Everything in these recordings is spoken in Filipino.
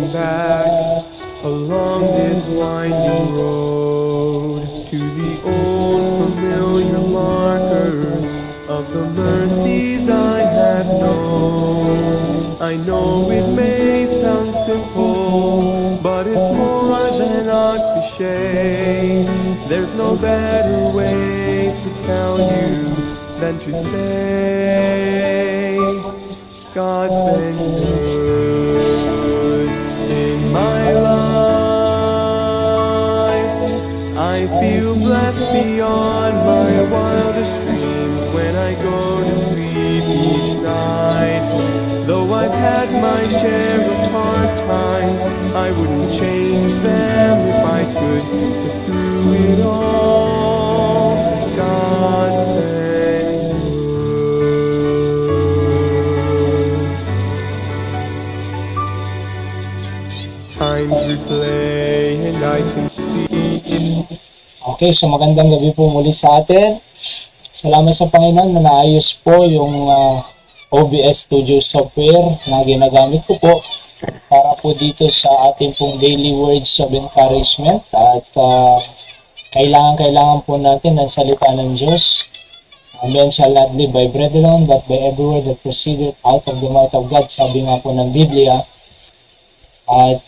looking back along this winding road to the old familiar markers of the mercies I have known. I know it may sound simple, but it's more than a cliche. There's no better way to tell you than to say God's been good in my life. I feel blessed beyond my wildest dreams when I go to sleep each night. Though I've had my share of hard times, I wouldn't change them if I could, 'cause through it all, God's been good. Times replay and I can see. Okay, so magandang gabi po muli sa atin. Salamat sa Panginoon na naayos po yung OBS Studio software na ginagamit ko po para po dito sa ating pong daily words of encouragement. At kailangan po natin ng salita ng Diyos. Men shall not live by bread alone, but by every word that proceeded out of the mouth of God, sabi nga po ng Biblia. At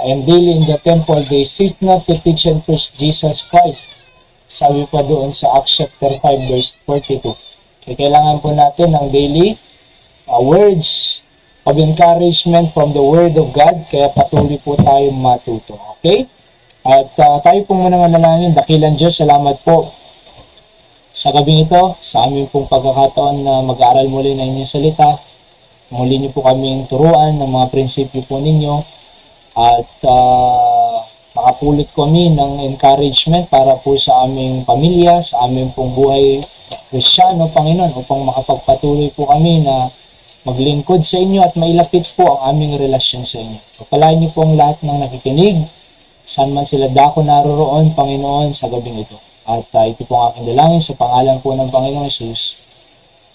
and daily in the temple they ceased not to teach and preach Jesus Christ, sabi pa doon sa Acts chapter 5 verse 42. Kaya kailangan po natin ng daily words of encouragement from the Word of God, kaya patuloy po tayong matuto. Okay? At tayo po muna manalangin. Dakilang Diyos, salamat po sa gabing ito, sa aming pong pagkakataon na mag-aaral muli ng inyong salita. Muli niyo po kaming turuan ng mga prinsipyo po ninyo at makapulot kami ng encouragement para po sa aming pamilya, sa aming pong buhay Kristyano, Panginoon, upang makapagpatuloy po kami na maglingkod sa inyo at mailapit po ang aming relasyon sa inyo. Pagpalain niyo po ang lahat ng nakikinig, saan man sila dako naroroon, Panginoon, sa gabing ito. At ito po ang aking dalangin sa pangalan po ng Panginoong Jesus.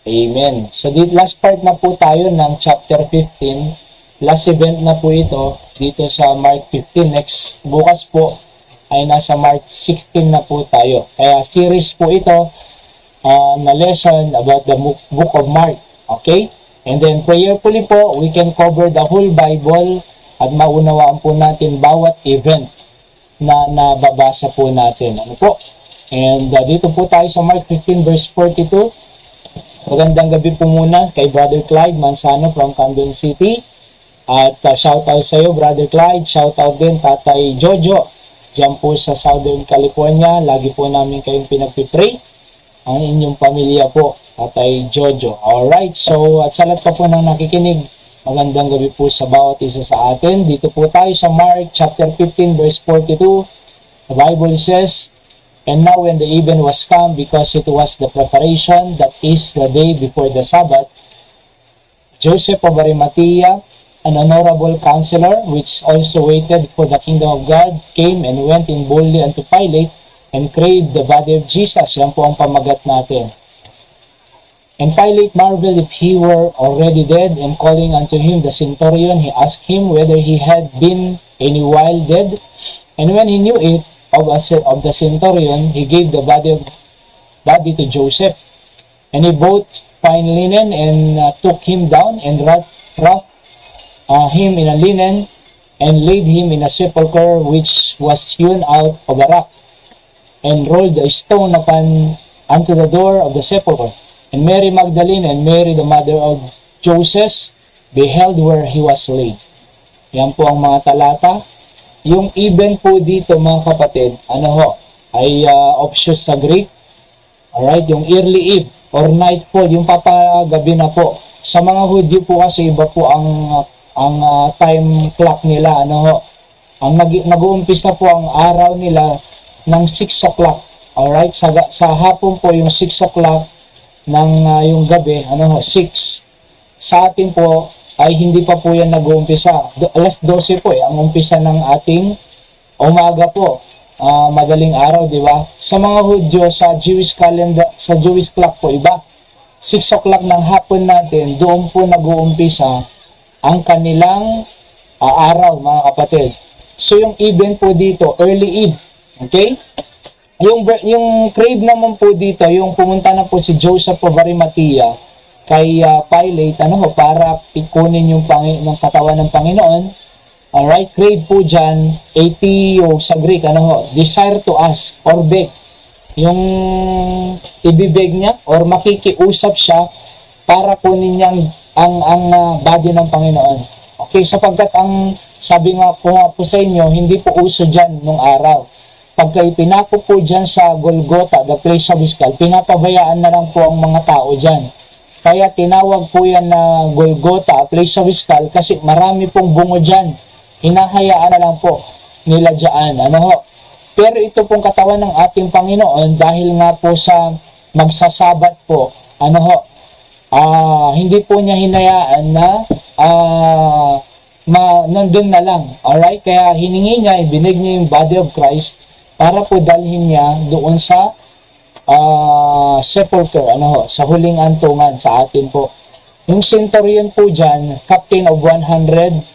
Amen. So, last part na po tayo ng chapter 15. Last event na po ito dito sa Mark 15. Next, bukas po ay nasa Mark 16 na po tayo. Kaya series po ito na lesson about the book of Mark. Okay? And then prayerfully po, we can cover the whole Bible at maunawaan po natin bawat event na nababasa po natin. Ano po? And dito po tayo sa Mark 15 verse 42. Magandang gabi po muna kay Brother Clyde Manzano from Camden City. At shout out sa iyo, Brother Clyde. Shout out din Tatay Jojo diyan po sa Southern California. Lagi po namin kayong pinagpipray. Ang inyong pamilya po, Tatay Jojo. Alright, so at sa lahat pa po ng nakikinig, magandang gabi po sa bawat isa sa atin. Dito po tayo sa Mark chapter 15 verse 42. The Bible says, "And now when the even was come, because it was the preparation, that is the day before the Sabbath, Joseph of Arimathea, an honorable counselor, which also waited for the kingdom of God, came and went in boldly unto Pilate, and craved the body of Jesus." Yan po ang pamagat natin. "And Pilate marveled if he were already dead, and calling unto him the centurion, he asked him whether he had been any while dead. And when he knew it of the centurion, he gave the body to Joseph. And he bought fine linen, and took him down, and wrapped him in a linen, and laid him in a sepulchre which was hewn out of a rock, and rolled a stone upon unto the door of the sepulchre. And Mary Magdalene and Mary the mother of Joseph beheld where he was laid." Yan po ang mga talata. Yung event po dito mga kapatid, ay obvious sa Greek. Alright, yung early eve or nightfall, yung papagabi na po. Sa mga Hudyo po kasi iba po ang time clock nila. Ang nag-uumpisa po ang araw nila ng 6 o'clock. Alright, sa hapon po yung 6 o'clock ng yung gabi, 6. Sa atin po ay hindi pa po yan nag-uumpisa. Alas 12 po ang umpisa ng ating umaga po. Madaling araw, di ba? Sa mga Hudyo, sa Jewish calendar, sa Jewish clock po, iba. 6 o'clock ng hapon natin, doon po nag-uumpisa ang kanilang araw, mga kapatid. So yung event po dito, early Eve. Okay? Yung crave naman po dito, yung pumunta na po si Joseph of Arimathea kay Pilate, para ikunin yung katawan ng Panginoon. Alright, crave po dyan, 80 o sa Greek, desire to ask or beg. Yung ibibeg niya or makikiusap siya para kunin niya ang body ng Panginoon. Okay, sapagkat ang sabi nga po sa inyo, hindi po uso dyan nung araw. Pagka ipinako po dyan sa Golgotha, the place of his skull, pinapabayaan na lang po ang mga tao dyan. Kaya tinawag po yan na Golgotha, a place of his skull, kasi marami pong bungo dyan. Hinahayaan na lang po nila dyan. Pero ito pong katawan ng ating Panginoon, dahil nga po sa magsasabat po, hindi po niya hinayaan na nandun na lang. Alright? Kaya hiningi niya, ibinig niya yung body of Christ para po dalhin niya doon sa sepulcher, sa huling antungan sa atin po. Yung centurion po dyan, captain of 100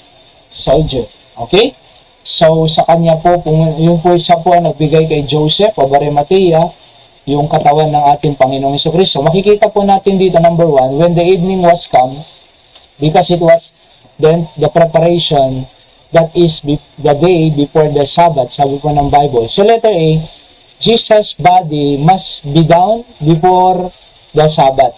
soldier. Okay? So, sa kanya po, yung po siya po nagbigay kay Joseph of Arimathea, yung katawan ng ating Panginoong Jesucristo. Makikita po natin dito, number 1, when the evening was come, because it was then the preparation, that is the day before the Sabbath, sabi po ng Bible. So, letter A, Jesus' body must be down before the Sabbath.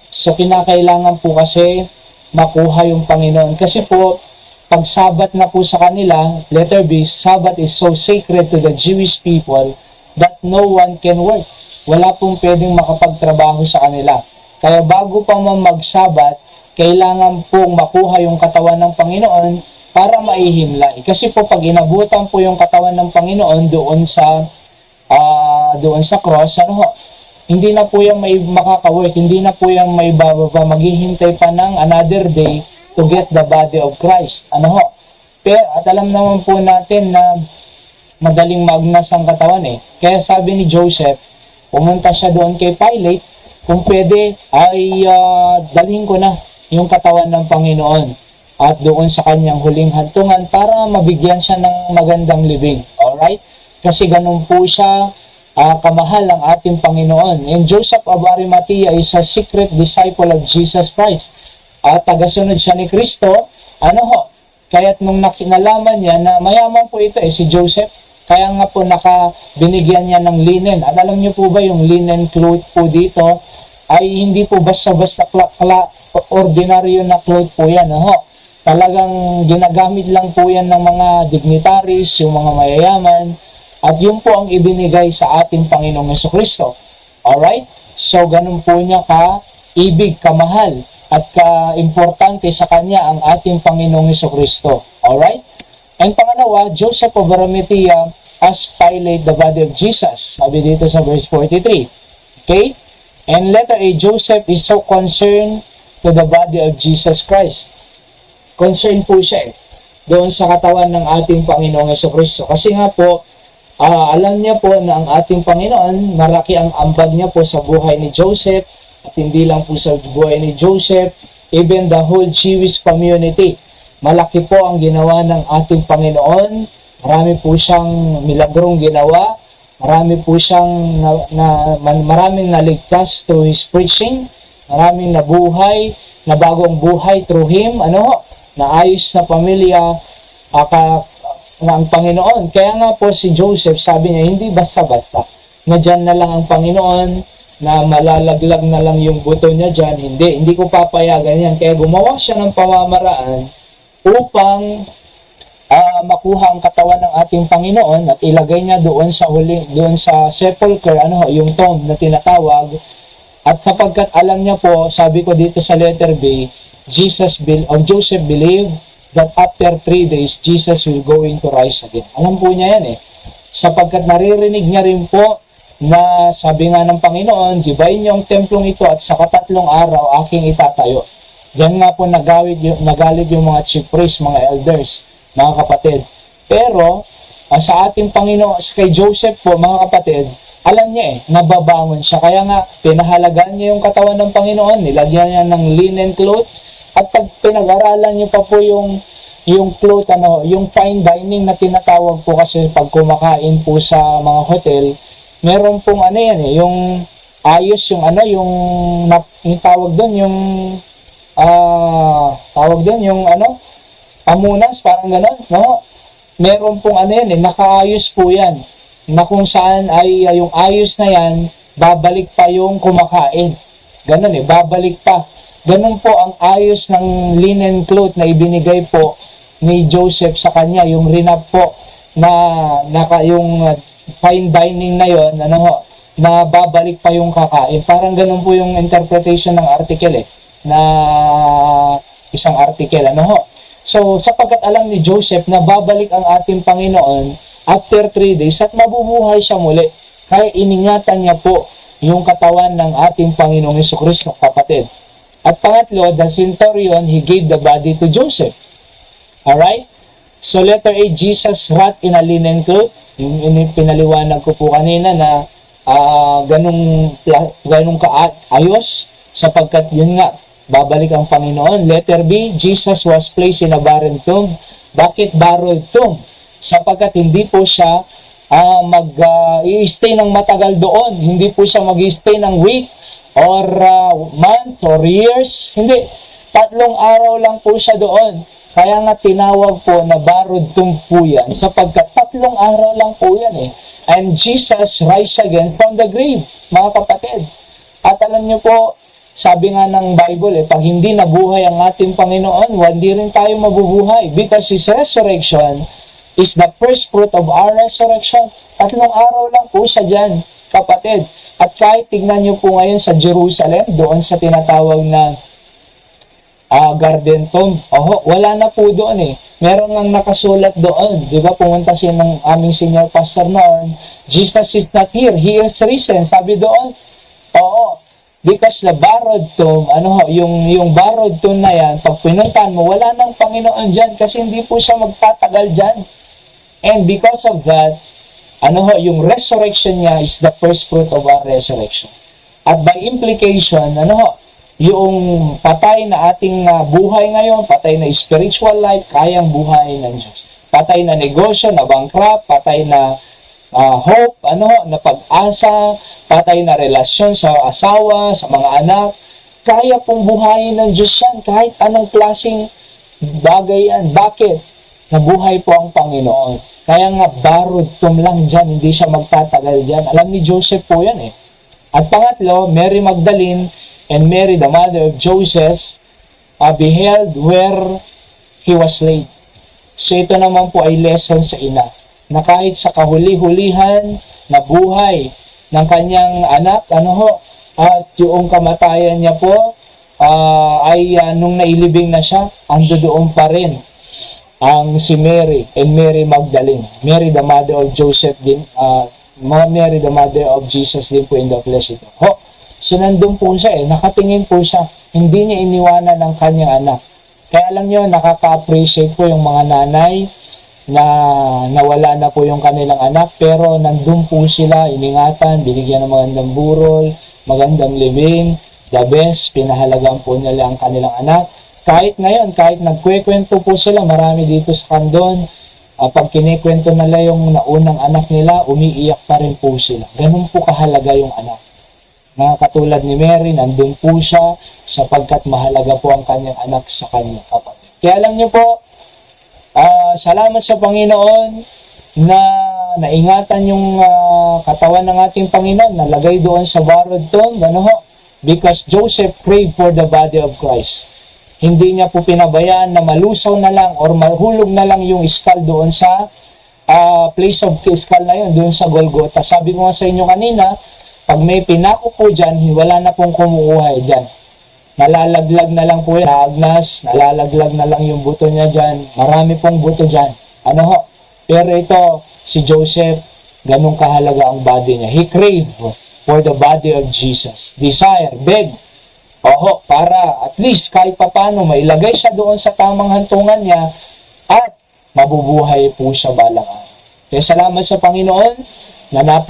So, kinakailangan po kasi makuha yung Panginoon. Kasi po, pag Sabbath na po sa kanila, letter B, Sabbath is so sacred to the Jewish people that no one can work. Wala pong pwedeng makapagtrabaho sa kanila. Kaya bago pa man mag-Sabbath, kailangan pong makuha yung katawan ng Panginoon para maihimlay. Kasi po pag inabutan po yung katawan ng Panginoon doon sa cross, hindi na po yung may makaka-work, hindi na po yung may bababa, maghihintay pa ng another day to get the body of Christ. Pero at alam naman po natin na madaling magnas ang katawan Kaya sabi ni Joseph, pumunta siya doon kay Pilate, kung pwede ay dalhin ko na yung katawan ng Panginoon at doon sa kanyang huling hantungan para mabigyan siya ng magandang libing. Alright? Kasi ganun po siya kamahal ang ating Panginoon. And Joseph of Arimathea is a secret disciple of Jesus Christ. At tagasunod siya ni Kristo, kaya't nung nalaman niya na mayaman po ito si Joseph, kaya nga po binigyan niya ng linen. At alam niyo po ba yung linen cloth po dito ay hindi po basta-basta ordinaryo na cloth po yan. Talagang ginagamit lang po yan ng mga dignitaries, yung mga mayayaman, at yun po ang ibinigay sa ating Panginoong Jesucristo. Alright? So, ganun po niya ka-ibig, kamahal, at ka-importante sa kanya ang ating Panginoong Jesucristo. Alright? And pangalawa, Joseph of Arimathea asked Pilate the body of Jesus. Sabi dito sa verse 43. Okay? And letter A, Joseph is so concerned to the body of Jesus Christ. Concerned po siya doon sa katawan ng ating Panginoong Jesucristo. Kasi nga po, alam niya po na ang ating Panginoon, malaki ang ambag niya po sa buhay ni Joseph, at hindi lang po sa buhay ni Joseph, even the whole Jewish community. Malaki po ang ginawa ng ating Panginoon. Marami po siyang milagrong ginawa. Marami po siyang maraming naligtas through his preaching. Maraming nabuhay, na bagong buhay through him. Naayos na pamilya ng Panginoon. Kaya nga po si Joseph, sabi niya, hindi basta-basta na dyan na lang ang Panginoon, na malalaglag na lang yung buto niya dyan. Hindi ko papayagan yan. Kaya gumawa siya ng pamamaraan upang makuha ang katawan ng ating Panginoon at ilagay niya doon sa sepulcher, yung tomb na tinatawag. At sapagkat alam niya po, sabi ko dito sa letter B, Joseph believed that after 3 days, Jesus will going to rise again. Alam po niya yan Sapagkat naririnig niya rin po na sabi nga ng Panginoon, gibayin niyo ang templong ito at sa katatlong araw aking itatayo. Diyan nga po nagalit yung mga chief priests, mga elders, mga kapatid. Pero sa ating Panginoon, kay Joseph po, mga kapatid, alam niya nababangon siya. Kaya nga, pinahalagaan niya yung katawan ng Panginoon, nilagyan niya ng linen cloth, at pag pinag-aralan niyo pa po yung yung cloth, yung fine dining na tinatawag po kasi pag kumakain po sa mga hotel, meron pong yan yung ayos, yung yung tawag doon, yung tawag doon, yung pamunas, parang gano'n, no? Meron pong nakaayos po yan, na kung saan ay yung ayos na yan, babalik pa yung kumakain. Ganun babalik pa. Ganun po ang ayos ng linen cloth na ibinigay po ni Joseph sa kanya, yung rinap po na yung fine dining na yon, na babalik pa yung kakain. Parang ganun po yung interpretation ng article na isang article, So, sapagkat alam ni Joseph na babalik ang ating Panginoon after 3 days at mabubuhay siya muli. Kaya iningatan niya po yung katawan ng ating Panginoong Jesucristo, kapatid. At pangatlo, the centurion, he gave the body to Joseph. Alright? So, letter A, Jesus wrapped in a linen cloth. Yung pinaliwanag ko po kanina na ganung kaayos, sapagkat yun nga, babalik ang Panginoon. Letter B, Jesus was placed in a barren tomb. Bakit borrowed tomb? Sapagkat hindi po siya mag-i-stay ng matagal doon. Hindi po siya mag-i-stay ng week or month or years. Hindi. 3 araw lang po siya doon. Kaya nga tinawag po na borrowed tomb po yan. Sapagkat 3 araw lang po yan And Jesus rise again from the grave, mga kapatid. At alam niyo po, sabi nga ng Bible, pag hindi nabuhay ang ating Panginoon, hindi rin tayo mabubuhay. Because His resurrection is the first fruit of our resurrection. 3 araw lang po siya dyan, kapatid. At kahit tignan nyo po ngayon sa Jerusalem, doon sa tinatawag na Garden Tomb, wala na po doon Meron nang nakasulat doon. Di ba, pumunta siya ng aming senior pastor noon, Jesus is not here, He is risen. Sabi doon, because the borrowed tomb, yung borrowed tomb na yan, pag pinuntahan mo, wala nang Panginoon dyan kasi hindi po siya magtatagal dyan. And because of that, yung resurrection niya is the first fruit of our resurrection. At by implication, yung patay na ating buhay ngayon, patay na spiritual life, kayang buhayin ng Diyos. Patay na negosyo, na bankrupt, patay na hope, na pag-asa, patay na relasyon sa asawa, sa mga anak, kaya pong buhayin ng Diyos yan, kahit anong klaseng bagay yan. Bakit? Nabuhay po ang Panginoon. Kaya nga, borrowed tomb lang dyan, hindi siya magtatagal dyan. Alam ni Joseph po yan At pangatlo, Mary Magdalene and Mary, the mother of Joseph, beheld where he was laid. So ito naman po ay lesson sa ina, na kahit sa kahuli-hulihan na buhay ng kanyang anak, at yung kamatayan niya po, ay nung nailibing na siya, ando doon pa rin ang si Mary and Mary Magdalene. Mary, the mother of Joseph din, Mary, the mother of Jesus din po in the flesh ito. So nandun po siya nakatingin po siya. Hindi niya iniwanan ng kanyang anak. Kaya alam niyo, nakaka-appreciate po yung mga nanay na nawala na po yung kanilang anak, pero nandun po sila, iningatan, binigyan ng magandang burol, magandang living, the best, pinahalagaan po nila ang kanilang anak. Kahit ngayon, kahit nagkwekwento po sila, marami dito sa Kandon, pag kinikwento nila yung naunang anak nila, umiiyak pa rin po sila. Ganun po kahalaga yung anak. Na katulad ni Mary, nandun po siya sapagkat mahalaga po ang kanyang anak sa kanya, kapatid. Kaya alam niyo po, salamat sa Panginoon na naingatan yung katawan ng ating Panginoon, nalagay doon sa borrowed tomb, because Joseph craved for the body of Christ. Hindi niya po pinabayaan na malusaw na lang or mahulog na lang yung skull doon sa place of skull na yun, doon sa Golgotha. Sabi ko nga sa inyo kanina, pag may pinako po dyan, wala na pong kumukuha dyan. Nalalaglag na lang po yan, naagnas, nalalaglag na lang yung buto niya dyan. Marami pong buto dyan. Pero ito, si Joseph, ganun kahalaga ang body niya. He craved for the body of Jesus. Desire, beg, para at least kahit papano mailagay siya doon sa tamang hantungan niya at mabubuhay po siya balang araw. Kaya salamat sa Panginoon na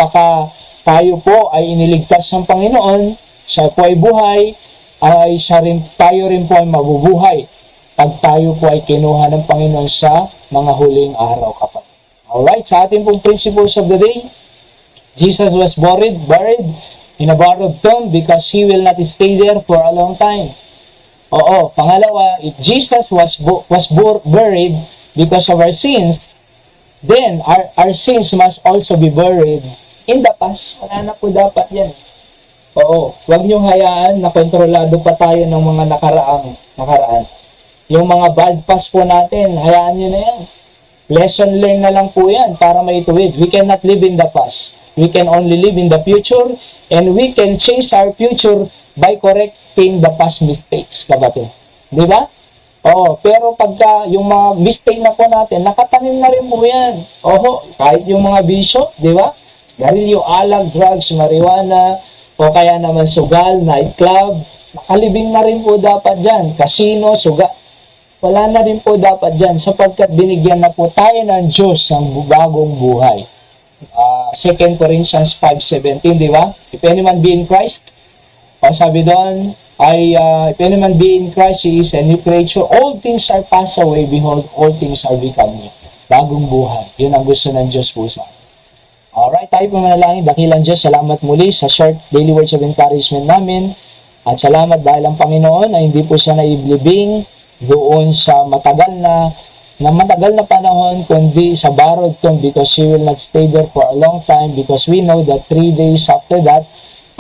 tayo po ay iniligtas ng Panginoon, siya po ay buhay, tayo rin po ay mabubuhay. pag tayo po ay kinuha ng Panginoon sa mga huling araw, kapatid. Alright, sa ating pong principles of the day, Jesus was buried in a borrowed tomb because He will not stay there for a long time. Oo, pangalawa, if Jesus was buried because of our sins, then our sins must also be buried in the past. Wala na po dapat yan. Oo, huwag niyong hayaan na kontrolado pa tayo ng mga nakaraan. Yung mga bad past po natin, hayaan niyo na yan. Lesson learned na lang po yan para maituwid. We cannot live in the past. We can only live in the future, and we can change our future by correcting the past mistakes, kapatid. Di ba? Oo, pero pagka yung mga mistake na po natin, nakatanim na rin po yan. Oo, kahit yung mga bisyo, di ba? Garilyo, alak, drugs, marijuana, o kaya naman sugal, nightclub, nakalibing na rin po dapat dyan. Casino, suga, wala na rin po dapat dyan sapagkat binigyan na po tayo ng Diyos ng bagong buhay. 2 Corinthians 5:17, di ba? If any man be in Christ, sabi doon, if any man be in Christ, he is a new creature. All things are passed away, behold, all things are become new. Bagong buhay. Yun ang gusto ng Diyos po sa atin. Alright, tayo po manalangin. Dakilang Diyos, salamat muli sa short daily words of encouragement namin. At salamat dahil ang Panginoon ay hindi po siya naiblibing doon sa matagal na panahon, kundi sa borrowed tomb, because He will not stay there for a long time, because we know that 3 days after that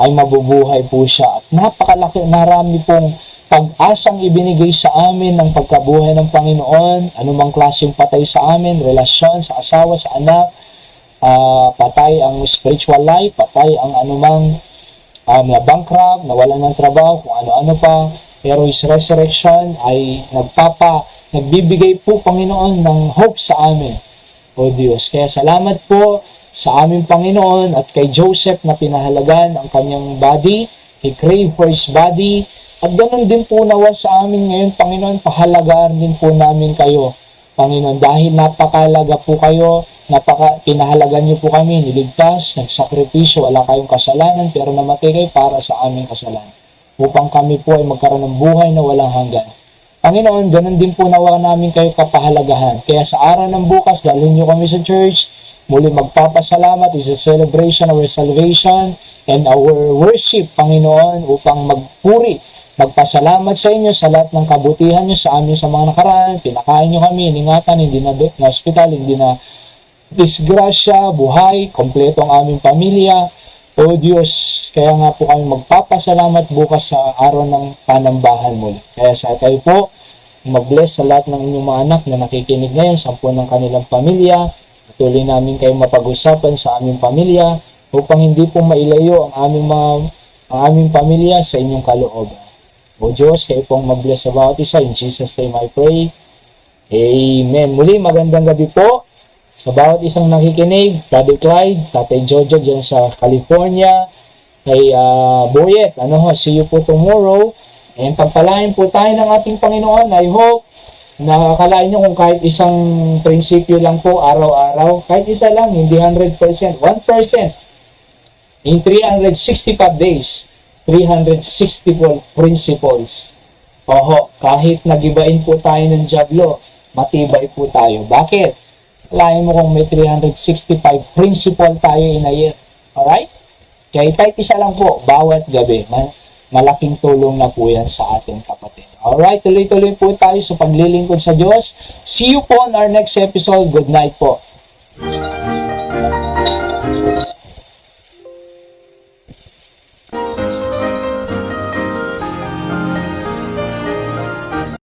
ay mabubuhay po siya. At napakalaki, marami pong pag-asang ibinigay sa amin ng pagkabuhay ng Panginoon, anumang klaseng patay sa amin, relasyon sa asawa, sa anak, patay ang spiritual life, patay ang anumang na bankrupt, nawalan ng trabaho, kung ano-ano pa. Pero His resurrection ay nagbibigay po, Panginoon, ng hope sa amin, O Diyos. Kaya salamat po sa aming Panginoon at kay Joseph na pinahalagan ang kanyang body. He craved for his body. At ganoon din po nawa sa amin ngayon, Panginoon, pahalagaan din po namin kayo, Panginoon, dahil napakalaga po kayo, pinahalagan niyo po kami, niligtas, nagsakripisyo, wala kayong kasalanan, pero namatay kayo para sa aming kasalanan, upang kami po ay magkaroon ng buhay na walang hanggan. Panginoon, ganun din po nawa namin kayo kapahalagahan. Kaya sa araw ng bukas, dalhin niyo kami sa church, muli magpapasalamat, is a celebration of our salvation and our worship, Panginoon, upang magpuri, magpasalamat sa inyo sa lahat ng kabutihan niyo sa amin sa mga nakaraan. Pinakain niyo kami, iningatan, hindi na hospital, hindi na disgrasya, buhay, kompleto ang aming pamilya. O Diyos, kaya nga po kami magpapasalamat bukas sa araw ng panambahan muli. Kaya sa kayo po, mag-bless sa lahat ng inyong mga anak na nakikinig ngayon, 10 ng kanilang pamilya. Patuloy namin kayong mapag-usapan sa aming pamilya upang hindi po mailayo ang aming pamilya sa inyong kalooban. O Diyos, kayo pong mag-bless sa bawat isa. In Jesus' name I pray. Amen. Muli, magandang gabi po sa bawat isang nakikinig. Brother Clyde, Tatay Jojo dyan sa California, kay Boyet, see you po tomorrow. And pagpalain po tayo ng ating Panginoon. I hope nakakalain nyo kung kahit isang prinsipyo lang po araw-araw, kahit isa lang, hindi 100%, 1%. In 365 days, 364 principles. Kahit nagibain po tayo ng jablo, matibay po tayo. Bakit? Lain mo kung may 365 principle tayo in a year. Alright? Kaya kahit isa lang po, bawat gabi, malaking tulong na po yan sa ating kapatid. Alright, tuloy-tuloy po tayo sa paglilingkod sa Diyos. See you po on our next episode. Good night po.